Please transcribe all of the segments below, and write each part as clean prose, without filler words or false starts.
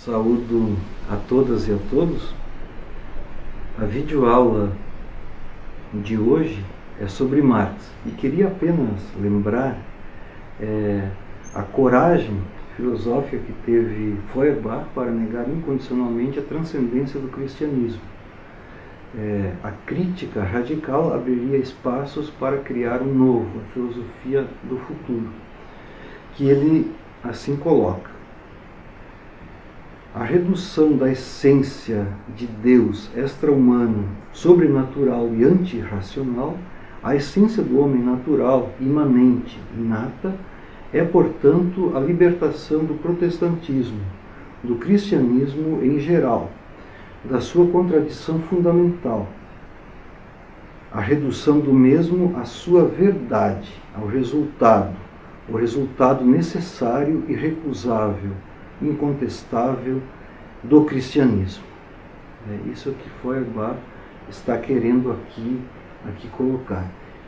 Saúdo a todas e a todos. A videoaula de hoje é sobre Marx e queria apenas lembrar a coragem filosófica que teve Feuerbach para negar incondicionalmente a transcendência do cristianismo. A crítica radical abriria espaços para criar um novo, a filosofia do futuro, que ele assim coloca. A redução da essência de Deus extra-humano, sobrenatural e antirracional à essência do homem natural, imanente, inata, é, portanto, a libertação do protestantismo, do cristianismo em geral, da sua contradição fundamental, a redução do mesmo à sua verdade, ao resultado, o resultado necessário e recusável, incontestável do cristianismo. É isso que Feuerbach está querendo aqui colocar.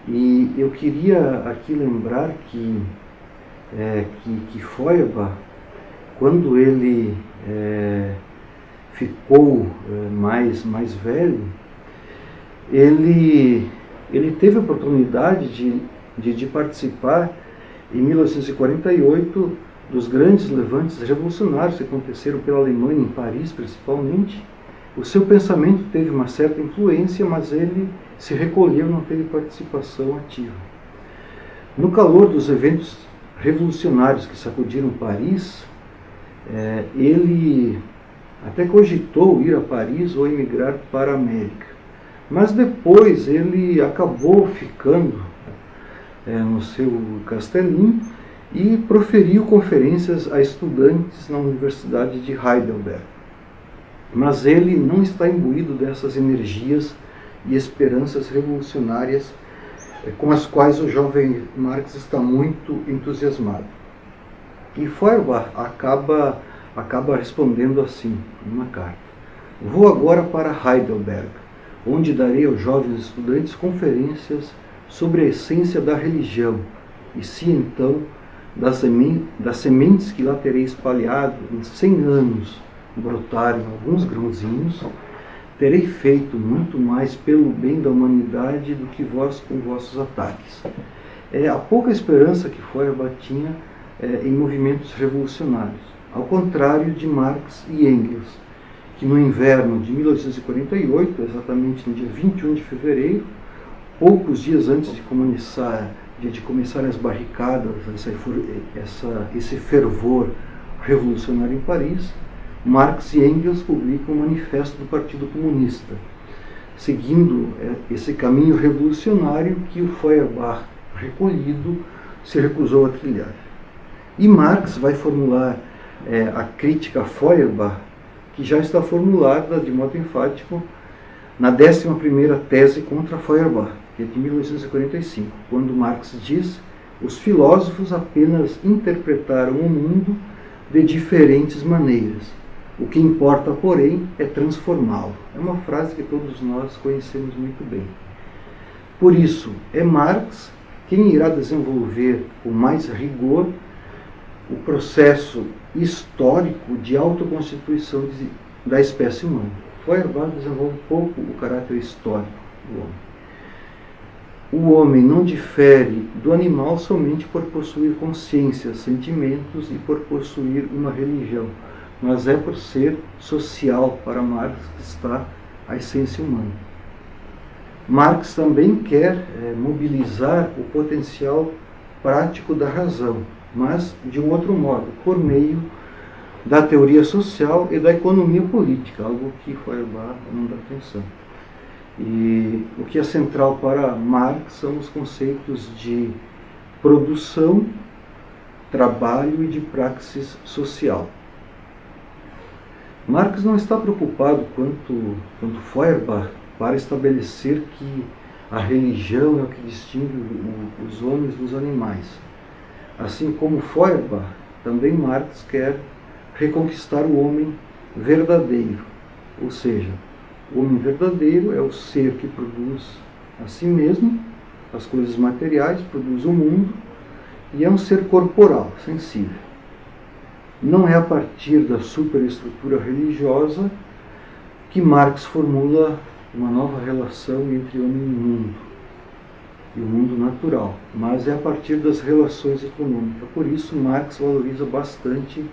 E eu queria aqui lembrar que Feuerbach, quando ele ficou mais velho, ele teve a oportunidade de participar em 1948 dos grandes levantes revolucionários que aconteceram pela Alemanha, em Paris principalmente. O seu pensamento teve uma certa influência, mas ele se recolheu, não teve participação ativa. No calor dos eventos revolucionários que sacudiram Paris, ele até cogitou ir a Paris ou emigrar para a América. Mas depois ele acabou ficando no seu castelinho e proferiu conferências a estudantes na Universidade de Heidelberg. Mas ele não está imbuído dessas energias e esperanças revolucionárias com as quais o jovem Marx está muito entusiasmado. E Feuerbach acaba respondendo assim, numa carta: "Vou agora para Heidelberg, onde darei aos jovens estudantes conferências sobre a essência da religião, e se então das sementes que lá terei espalhado em 100 anos brotarem alguns grãozinhos, terei feito muito mais pelo bem da humanidade do que vós com vossos ataques." A pouca esperança que Feuerbach tinha em movimentos revolucionários, ao contrário de Marx e Engels, que no inverno de 1848, exatamente no dia 21 de fevereiro, poucos dias antes de começar as barricadas, esse fervor revolucionário em Paris, Marx e Engels publicam o Manifesto do Partido Comunista, seguindo esse caminho revolucionário que o Feuerbach, recolhido, se recusou a trilhar. E Marx vai formular a crítica a Feuerbach, que já está formulada de modo enfático na 11ª tese contra Feuerbach, que é de 1845, quando Marx diz: "Os filósofos apenas interpretaram o mundo de diferentes maneiras. O que importa, porém, é transformá-lo." É uma frase que todos nós conhecemos muito bem. Por isso, é Marx quem irá desenvolver com mais rigor o processo histórico de autoconstituição da espécie humana. Feuerbach desenvolve pouco o caráter histórico do homem. O homem não difere do animal somente por possuir consciência, sentimentos e por possuir uma religião, mas é por ser social. Para Marx que está a essência humana. Marx também quer mobilizar o potencial prático da razão, mas de um outro modo, por meio da teoria social e da economia política, algo que Feuerbach não dá atenção. E o que é central para Marx são os conceitos de produção, trabalho e de praxis social. Marx não está preocupado quanto Feuerbach para estabelecer que a religião é o que distingue os homens dos animais. Assim como Feuerbach, também Marx quer reconquistar o homem verdadeiro, ou seja, o homem verdadeiro é o ser que produz a si mesmo, as coisas materiais, produz o mundo, e é um ser corporal, sensível. não é a partir da superestrutura religiosa que Marx formula uma nova relação entre homem e mundo, e o mundo natural, mas é a partir das relações econômicas. Por isso, Marx valoriza bastante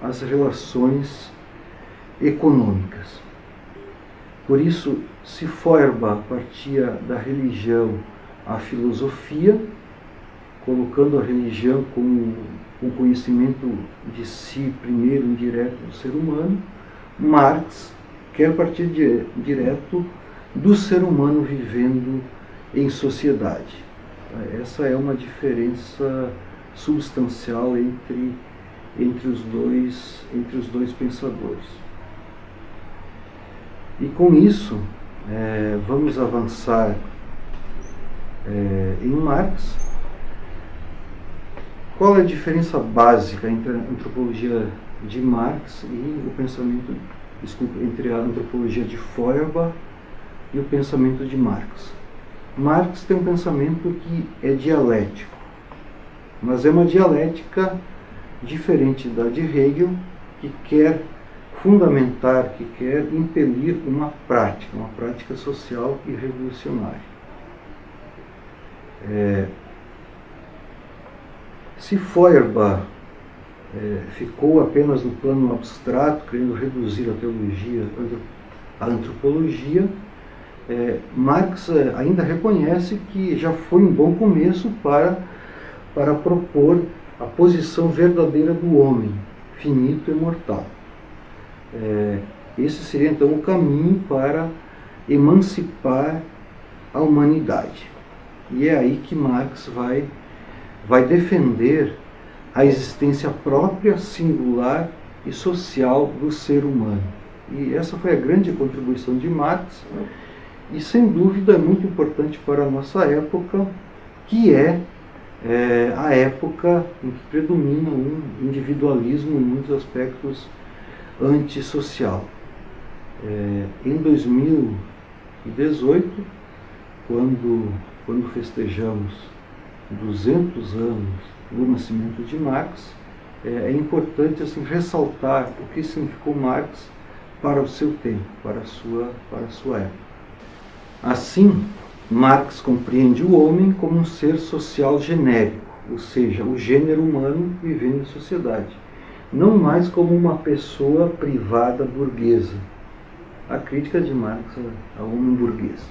as relações econômicas. Por isso, se Feuerbach partia da religião à filosofia, colocando a religião como um conhecimento de si primeiro indireto do ser humano, Marx quer partir direto do ser humano vivendo em sociedade. Essa é uma diferença substancial entre os dois pensadores. E com isso, vamos avançar em Marx. Qual é a diferença básica entre a antropologia de Marx e o pensamento, entre a antropologia de Feuerbach e o pensamento de Marx? Marx tem um pensamento que é dialético, mas é uma dialética diferente da de Hegel, que quer fundamentar, que quer impelir uma prática social e revolucionária. Se Feuerbach ficou apenas no plano abstrato, querendo reduzir a teologia à antropologia, Marx ainda reconhece que já foi um bom começo para propor a posição verdadeira do homem, finito e mortal. Esse seria então o caminho para emancipar a humanidade. E é aí que Marx vai defender a existência própria, singular e social do ser humano. E essa foi a grande contribuição de Marx, e sem dúvida é muito importante para a nossa época, que é a época em que predomina um individualismo em muitos aspectos antissocial. Em 2018, quando festejamos 200 anos do nascimento de Marx, é importante assim, ressaltar o que significou Marx para o seu tempo, para a sua época. Assim, Marx compreende o homem como um ser social genérico, ou seja, o gênero humano vivendo em sociedade, não mais como uma pessoa privada burguesa. A crítica de Marx ao homem burguês.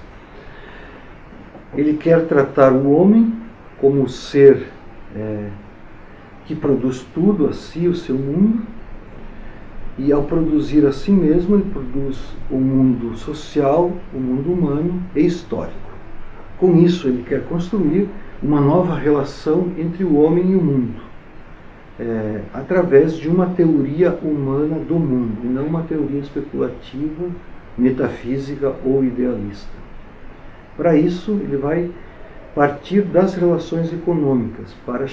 Ele quer tratar o homem como um ser que produz tudo a si, o seu mundo, e ao produzir a si mesmo, ele produz o mundo social, o mundo humano e histórico. Com isso, ele quer construir uma nova relação entre o homem e o mundo, através de uma teoria humana do mundo, e não uma teoria especulativa, metafísica ou idealista. Para isso, ele vai partir das relações econômicas para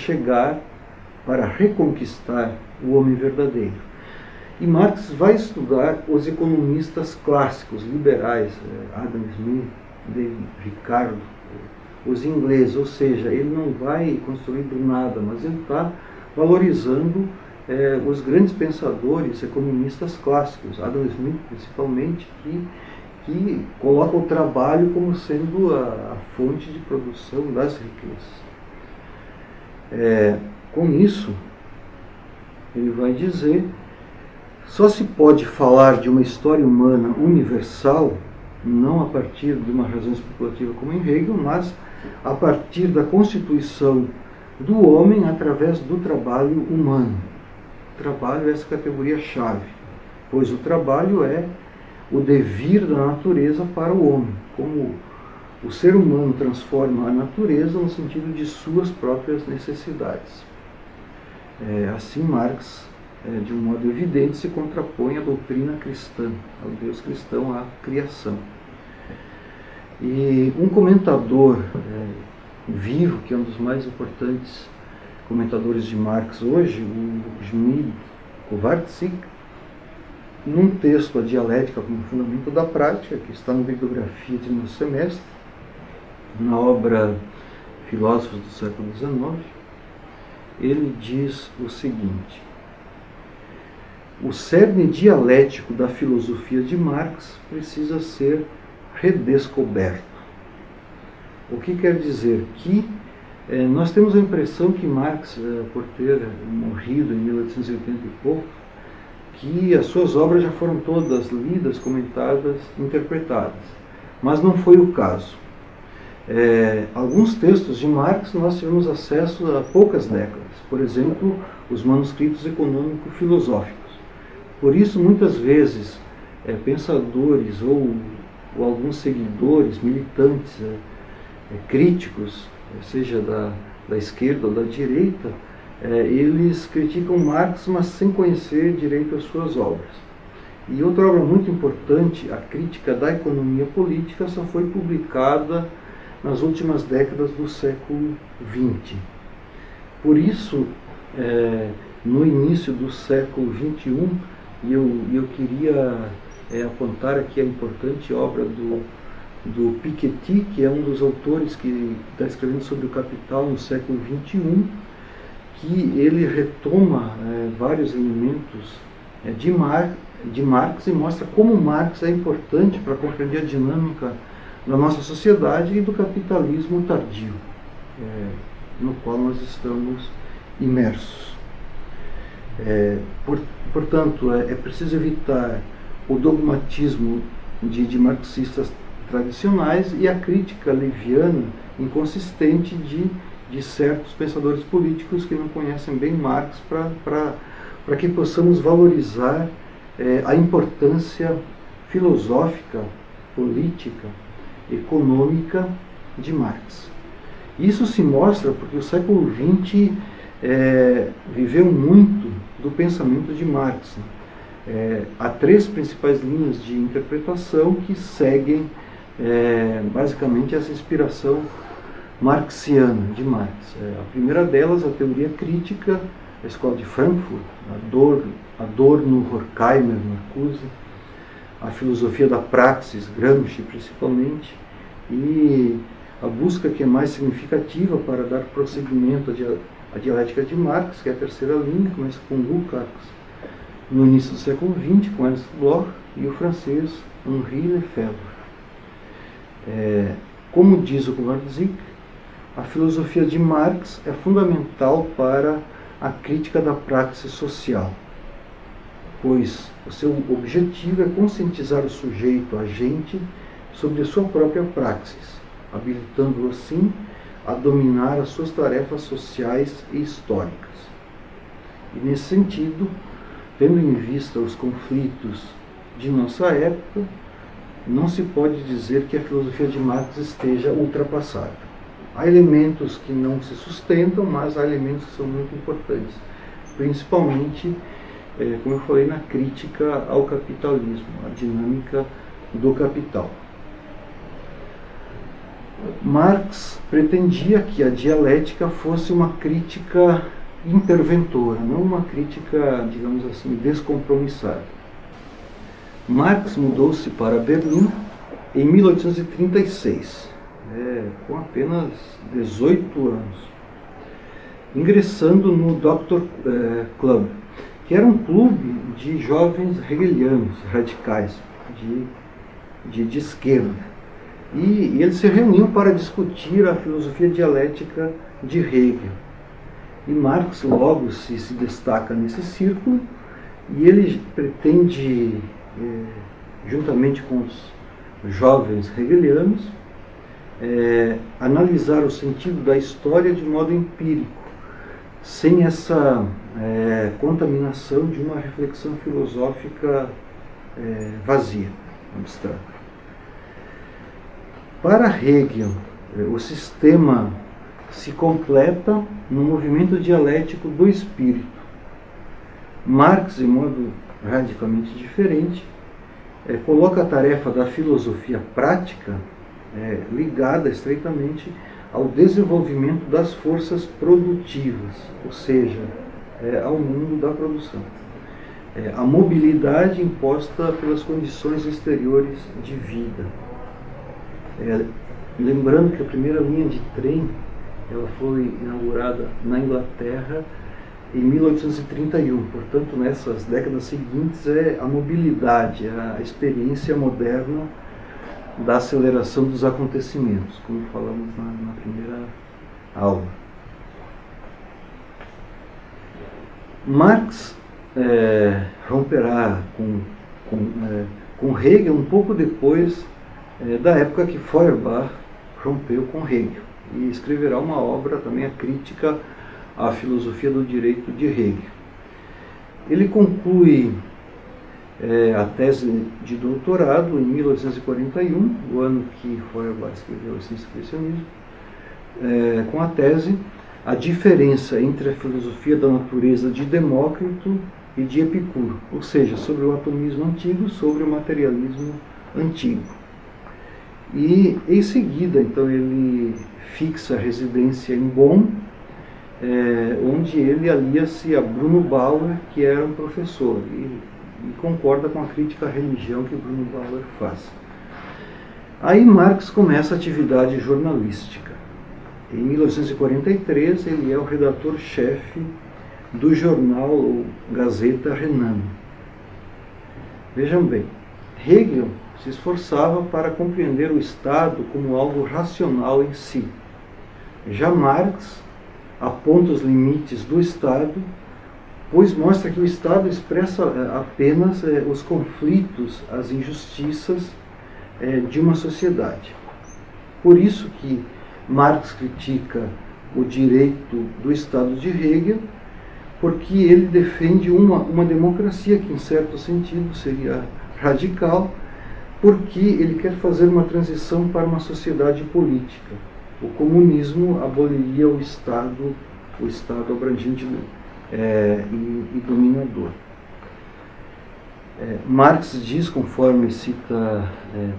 reconquistar o homem verdadeiro. E Marx vai estudar os economistas clássicos, liberais, Adam Smith, David Ricardo, os ingleses, ou seja, ele não vai construir do nada, mas ele está valorizando os grandes pensadores economistas clássicos, Adam Smith principalmente, que coloca o trabalho como sendo a fonte de produção das riquezas. Com isso, ele vai dizer: só se pode falar de uma história humana universal, não a partir de uma razão especulativa como em Hegel, mas a partir da constituição do homem através do trabalho humano. O trabalho é essa categoria-chave, pois o trabalho é o devir da natureza para o homem, como o ser humano transforma a natureza no sentido de suas próprias necessidades. Assim, Marx, de um modo evidente, se contrapõe à doutrina cristã, ao Deus cristão, à criação. E um comentador vivo, que é um dos mais importantes comentadores de Marx hoje, o Zbigniew Kowalczyk, num texto, A Dialética como Fundamento da Prática, que está na bibliografia de meu semestre, na obra Filósofos do Século XIX, ele diz o seguinte: o cerne dialético da filosofia de Marx precisa ser redescoberto. O que quer dizer? Que nós temos a impressão que Marx, por ter morrido em 1880 e pouco, que as suas obras já foram todas lidas, comentadas, interpretadas. Mas não foi o caso. Alguns textos de Marx nós tivemos acesso há poucas décadas. Por exemplo, os manuscritos econômico-filosóficos. Por isso, muitas vezes, pensadores ou alguns seguidores, militantes, críticos, seja da esquerda ou da direita, eles criticam Marx, mas sem conhecer direito as suas obras. E outra obra muito importante, a Crítica da Economia Política, só foi publicada nas últimas décadas do século XX. Por isso, no início do século XXI, eu queria apontar aqui a importante obra do Piketty, que é um dos autores que está escrevendo sobre o Capital no século XXI, que ele retoma vários elementos de Marx e mostra como Marx é importante para compreender a dinâmica da nossa sociedade e do capitalismo tardio, no qual nós estamos imersos. Portanto, é preciso evitar o dogmatismo de marxistas tradicionais e a crítica leviana, inconsistente de certos pensadores políticos que não conhecem bem Marx, para que possamos valorizar a importância filosófica, política, econômica de Marx. Isso se mostra porque o século XX viveu muito do pensamento de Marx. Há três principais linhas de interpretação que seguem basicamente essa inspiração marxiana de Marx. A primeira delas, a teoria crítica, a escola de Frankfurt, Adorno, Horkheimer, Marcuse, a filosofia da praxis, Gramsci principalmente, e a busca que é mais significativa para dar prosseguimento à dialética de Marx, que é a terceira linha, começa com Lukács no início do século XX, com Ernst Bloch, e o francês Henri Lefebvre. Como diz o Kowarczyk, a filosofia de Marx é fundamental para a crítica da praxis social, pois o seu objetivo é conscientizar o sujeito agente sobre a sua própria praxis, habilitando-o assim a dominar as suas tarefas sociais e históricas. E nesse sentido, tendo em vista os conflitos de nossa época, não se pode dizer que a filosofia de Marx esteja ultrapassada. Há elementos que não se sustentam, mas há elementos que são muito importantes, principalmente, como eu falei, na crítica ao capitalismo, a dinâmica do capital. Marx pretendia que a dialética fosse uma crítica interventora, não uma crítica, digamos assim, descompromissada. Marx mudou-se para Berlim em 1836, com apenas 18 anos, ingressando no Dr. Club, que era um clube de jovens hegelianos, radicais, de esquerda. E eles se reuniam para discutir a filosofia dialética de Hegel. E Marx logo se destaca nesse círculo, e ele pretende, juntamente com os jovens hegelianos, analisar o sentido da história de modo empírico, sem essa contaminação de uma reflexão filosófica vazia, abstrata. Para Hegel, o sistema se completa no movimento dialético do espírito. Marx, de modo radicalmente diferente, coloca a tarefa da filosofia prática ligada estreitamente ao desenvolvimento das forças produtivas, ou seja, ao mundo da produção. A mobilidade imposta pelas condições exteriores de vida. Lembrando que a primeira linha de trem ela foi inaugurada na Inglaterra em 1831. Portanto, nessas décadas seguintes é a mobilidade, a experiência moderna da aceleração dos acontecimentos, como falamos na primeira aula. Marx romperá com Hegel um pouco depois da época que Feuerbach rompeu com Hegel, e escreverá uma obra também, a crítica à filosofia do direito de Hegel. Ele conclui a tese de doutorado em 1841, o ano que Feuerbach escreveu esse expressionismo, com a tese A diferença entre a filosofia da natureza de Demócrito e de Epicuro, ou seja, sobre o atomismo antigo, sobre o materialismo antigo. E em seguida, então, ele fixa a residência em Bonn, onde ele alia-se a Bruno Bauer, que era um professor, e concorda com a crítica à religião que Bruno Bauer faz. Aí Marx começa a atividade jornalística. Em 1843, ele é o redator-chefe do jornal Gazeta Renana. Vejam bem, Hegel se esforçava para compreender o Estado como algo racional em si. Já Marx aponta os limites do Estado, pois mostra que o Estado expressa apenas os conflitos, as injustiças de uma sociedade. Por isso que Marx critica o direito do Estado de Hegel, porque ele defende uma democracia que, em certo sentido, seria radical, porque ele quer fazer uma transição para uma sociedade política. O comunismo aboliria o Estado abrangente e dominador. Marx diz, conforme cita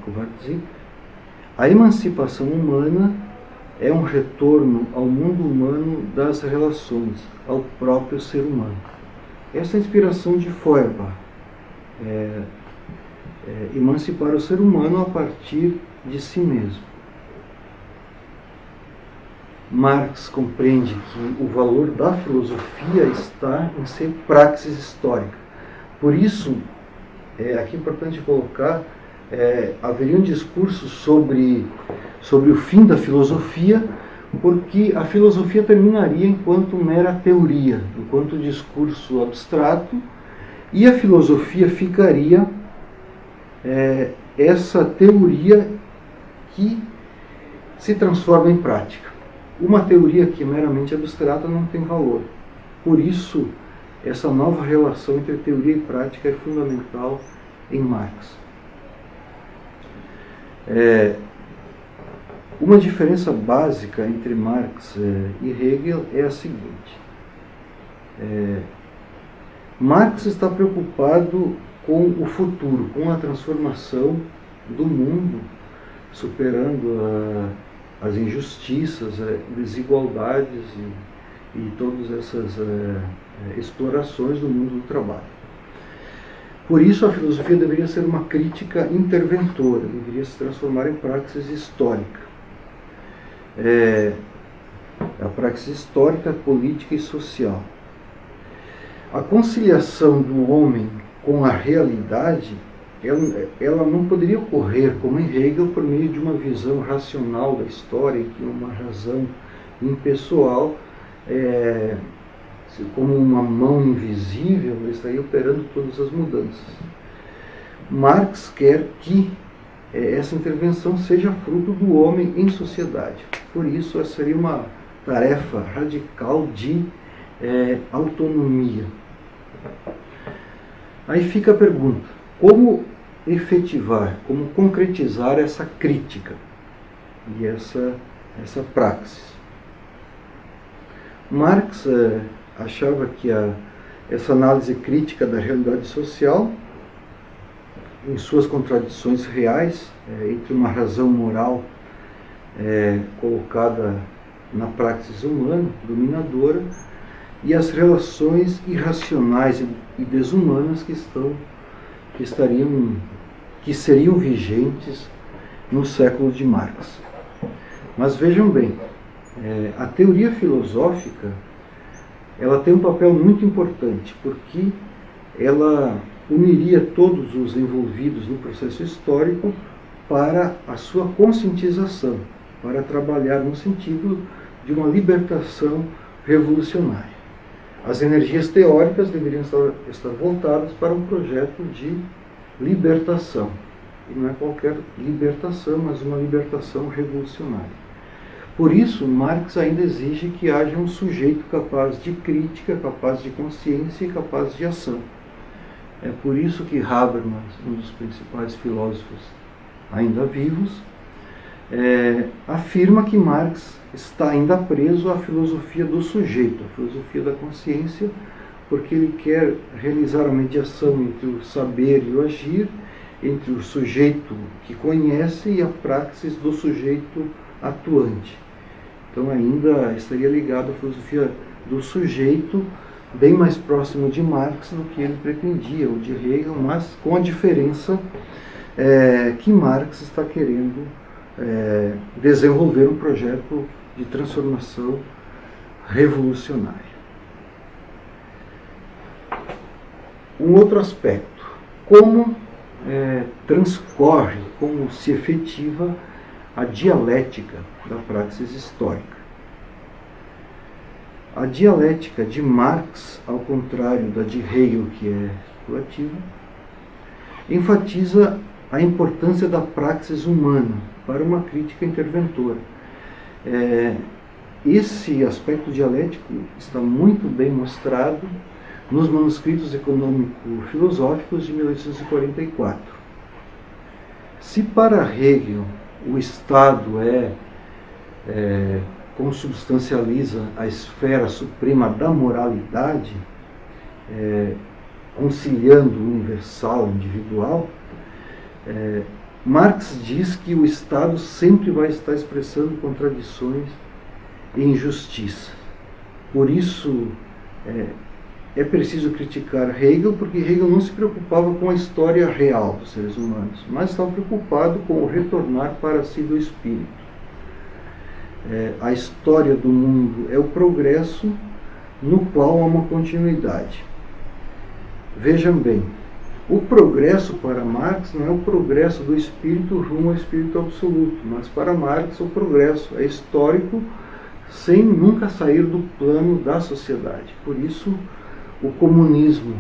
Kovács, a emancipação humana é um retorno ao mundo humano das relações, ao próprio ser humano. Essa é a inspiração de Feuerbach, emancipar o ser humano a partir de si mesmo. Marx compreende que o valor da filosofia está em ser praxis histórica. Por isso, aqui é importante colocar, haveria um discurso sobre o fim da filosofia, porque a filosofia terminaria enquanto mera teoria, enquanto discurso abstrato, e a filosofia ficaria essa teoria que se transforma em prática. Uma teoria que é meramente abstrata não tem valor. Por isso, essa nova relação entre teoria e prática é fundamental em Marx. Uma diferença básica entre Marx e Hegel é a seguinte. Marx está preocupado com o futuro, com a transformação do mundo, superando as injustiças, desigualdades e todas essas explorações do mundo do trabalho. Por isso, a filosofia deveria ser uma crítica interventora, deveria se transformar em praxis histórica. A praxis histórica, política e social. A conciliação do homem com a realidade, ela não poderia ocorrer, como em Hegel, por meio de uma visão racional da história, em que uma razão impessoal, como uma mão invisível, estaria operando todas as mudanças. Marx quer que essa intervenção seja fruto do homem em sociedade. Por isso, essa seria uma tarefa radical de autonomia. Aí fica a pergunta: como efetivar, como concretizar essa crítica e essa praxis? Marx achava que essa análise crítica da realidade social, em suas contradições reais, entre uma razão moral colocada na praxis humana, dominadora, e as relações irracionais e desumanas que seriam vigentes no século de Marx. Mas vejam bem, a teoria filosófica ela tem um papel muito importante, porque ela uniria todos os envolvidos no processo histórico para a sua conscientização, para trabalhar no sentido de uma libertação revolucionária. As energias teóricas deveriam estar voltadas para um projeto de libertação. E não é qualquer libertação, mas uma libertação revolucionária. Por isso, Marx ainda exige que haja um sujeito capaz de crítica, capaz de consciência e capaz de ação. É por isso que Habermas, um dos principais filósofos ainda vivos, afirma que Marx está ainda preso à filosofia do sujeito, à filosofia da consciência, porque ele quer realizar a mediação entre o saber e o agir, entre o sujeito que conhece e a praxis do sujeito atuante. Então ainda estaria ligado à filosofia do sujeito, bem mais próximo de Marx do que ele pretendia, ou de Hegel, mas com a diferença que Marx está querendo desenvolver um projeto de transformação revolucionária. Um outro aspecto, como transcorre, como se efetiva a dialética da praxis histórica. A dialética de Marx, ao contrário da de Hegel, que é especulativa, enfatiza a importância da praxis humana para uma crítica interventora. Esse aspecto dialético está muito bem mostrado nos manuscritos econômico-filosóficos de 1844. Se para Hegel o Estado consubstancializa a esfera suprema da moralidade, conciliando o universal e o individual, Marx diz que o Estado sempre vai estar expressando contradições e injustiças. Por isso, é preciso criticar Hegel, porque Hegel não se preocupava com a história real dos seres humanos, mas estava preocupado com o retornar para si do espírito. A história do mundo é o progresso no qual há uma continuidade. Vejam bem, o progresso para Marx não é o progresso do espírito rumo ao espírito absoluto, mas para Marx o progresso é histórico sem nunca sair do plano da sociedade. Por isso, o comunismo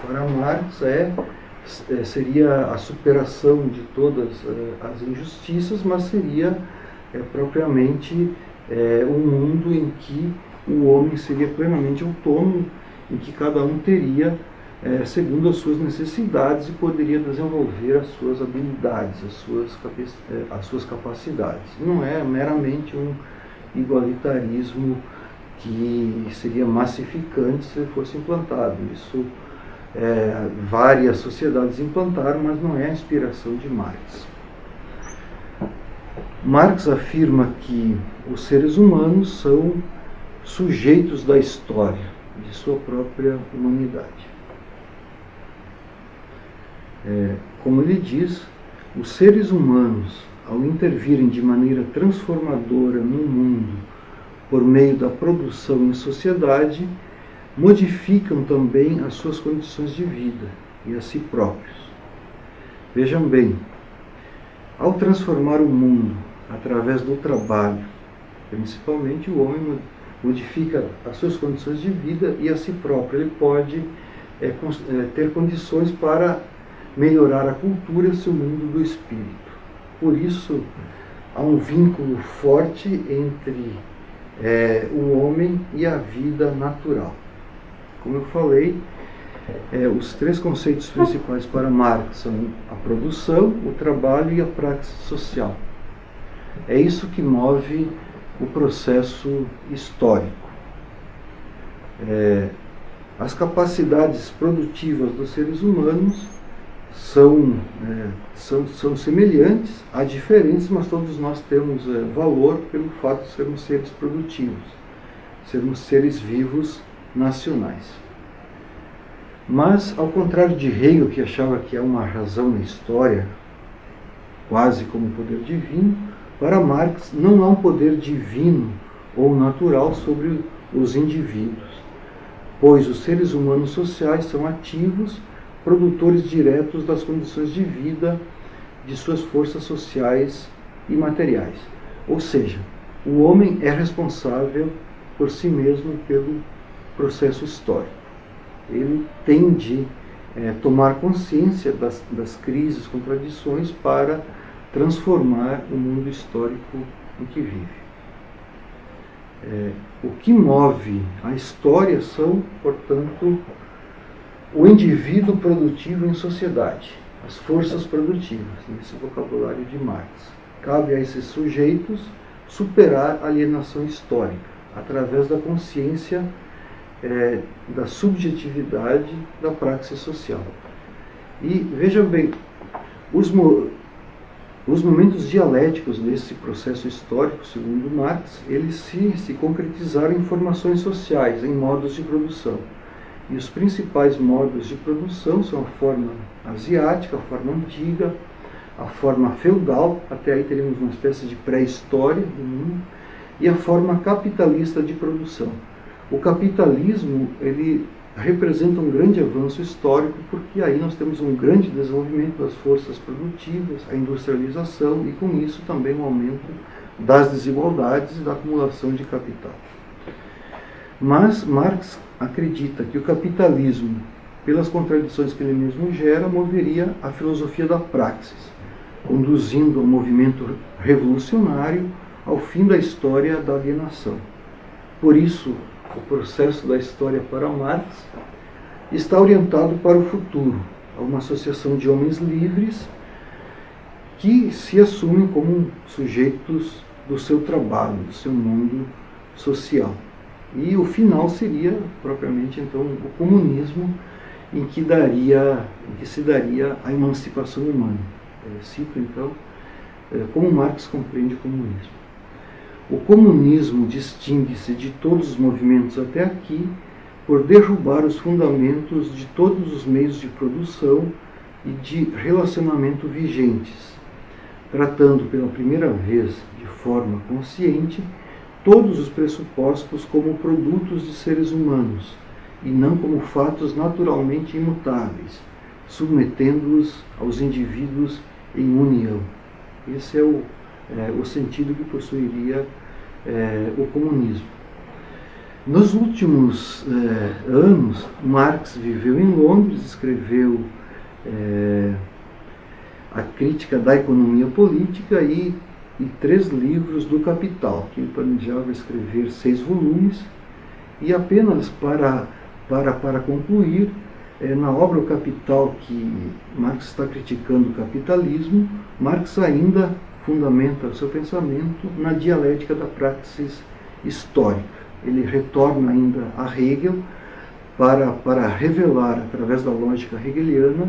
para Marx seria a superação de todas as injustiças, mas seria propriamente um mundo em que o homem seria plenamente autônomo, em que cada um teria segundo as suas necessidades e poderia desenvolver as suas habilidades, as suas capacidades. Não é meramente um igualitarismo que seria massificante se fosse implantado. Isso várias sociedades implantaram, mas não é a inspiração de Marx. Marx afirma que os seres humanos são sujeitos da história, de sua própria humanidade. Como ele diz, os seres humanos, ao intervirem de maneira transformadora no mundo por meio da produção em sociedade, modificam também as suas condições de vida e a si próprios. Vejam bem, ao transformar o mundo através do trabalho, principalmente o homem modifica as suas condições de vida e a si próprio. Ele pode ter condições para melhorar a cultura e o seu mundo do espírito. Por isso, há um vínculo forte entre o homem e a vida natural. Como eu falei, os três conceitos principais para Marx são a produção, o trabalho e a praxis social. É isso que move o processo histórico. As capacidades produtivas dos seres humanos são semelhantes, há diferenças, mas todos nós temos valor pelo fato de sermos seres produtivos, sermos seres vivos nacionais. Mas, ao contrário de Hegel, que achava que há uma razão na história, quase como poder divino, para Marx não há um poder divino ou natural sobre os indivíduos. pois os seres humanos sociais são ativos, produtores diretos das condições de vida de suas forças sociais e materiais. Ou seja, o homem é responsável por si mesmo pelo processo histórico. Ele tem de tomar consciência das crises, contradições, para transformar o mundo histórico em que vive. O que move a história são, portanto, o indivíduo produtivo em sociedade, as forças produtivas, nesse vocabulário de Marx. Cabe a esses sujeitos superar a alienação histórica, através da consciência da subjetividade da praxis social. E vejam bem, os momentos dialéticos desse processo histórico, segundo Marx, eles se concretizaram em formações sociais, em modos de produção. E os principais modos de produção são a forma asiática, a forma antiga, a forma feudal, até aí teríamos uma espécie de pré-história do mundo, e a forma capitalista de produção. O capitalismo, ele representa um grande avanço histórico, porque aí nós temos um grande desenvolvimento das forças produtivas, a industrialização e com isso também um aumento das desigualdades e da acumulação de capital. Mas Marx acredita que o capitalismo, pelas contradições que ele mesmo gera, moveria a filosofia da praxis, conduzindo ao movimento revolucionário ao fim da história da alienação. Por isso, o processo da história para Marx está orientado para o futuro, a uma associação de homens livres que se assumem como sujeitos do seu trabalho, do seu mundo social. E o final seria, propriamente, então, o comunismo, em que se daria a emancipação humana. Cito, então, como Marx compreende o comunismo. O comunismo distingue-se de todos os movimentos até aqui por derrubar os fundamentos de todos os meios de produção e de relacionamento vigentes, tratando pela primeira vez, de forma consciente, todos os pressupostos como produtos de seres humanos, e não como fatos naturalmente imutáveis, submetendo-os aos indivíduos em união. Esse é o sentido que possuiria o comunismo. Nos últimos anos, Marx viveu em Londres, escreveu a crítica da economia política e 3 livros do Capital, que ele planejava escrever 6 volumes, e apenas para concluir, na obra O Capital, que Marx está criticando o capitalismo, Marx ainda fundamenta o seu pensamento na dialética da praxis histórica. Ele retorna ainda a Hegel para revelar, através da lógica hegeliana,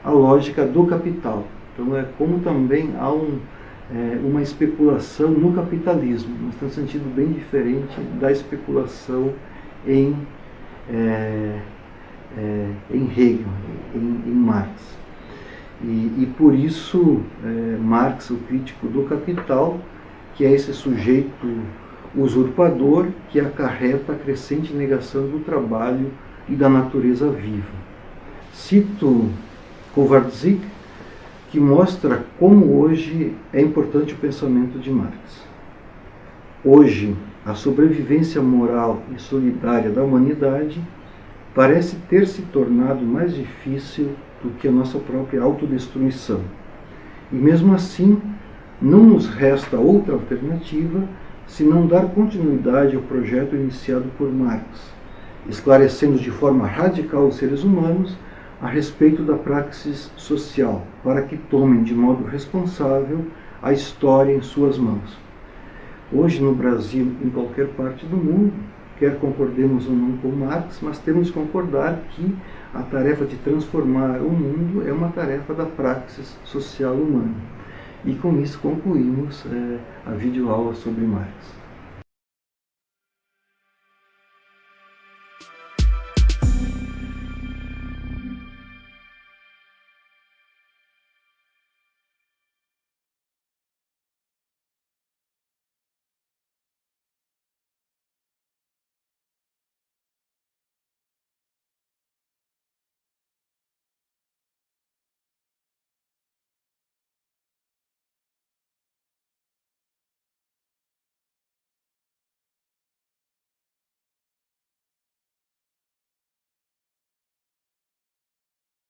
a lógica do capital. Então é como também há uma especulação no capitalismo, mas tem um sentido bem diferente da especulação em Hegel, em Marx. E por isso Marx, o crítico do capital, que é esse sujeito usurpador que acarreta a crescente negação do trabalho e da natureza viva. Cito Kowarczyk, que mostra como hoje é importante o pensamento de Marx. Hoje, a sobrevivência moral e solidária da humanidade parece ter se tornado mais difícil do que a nossa própria autodestruição. E mesmo assim, não nos resta outra alternativa senão dar continuidade ao projeto iniciado por Marx, esclarecendo de forma radical os seres humanos a respeito da praxis social, para que tomem de modo responsável a história em suas mãos. Hoje, no Brasil, em qualquer parte do mundo, quer concordemos ou não com Marx, mas temos de concordar que a tarefa de transformar o mundo é uma tarefa da praxis social humana. E com isso concluímos a videoaula sobre Marx.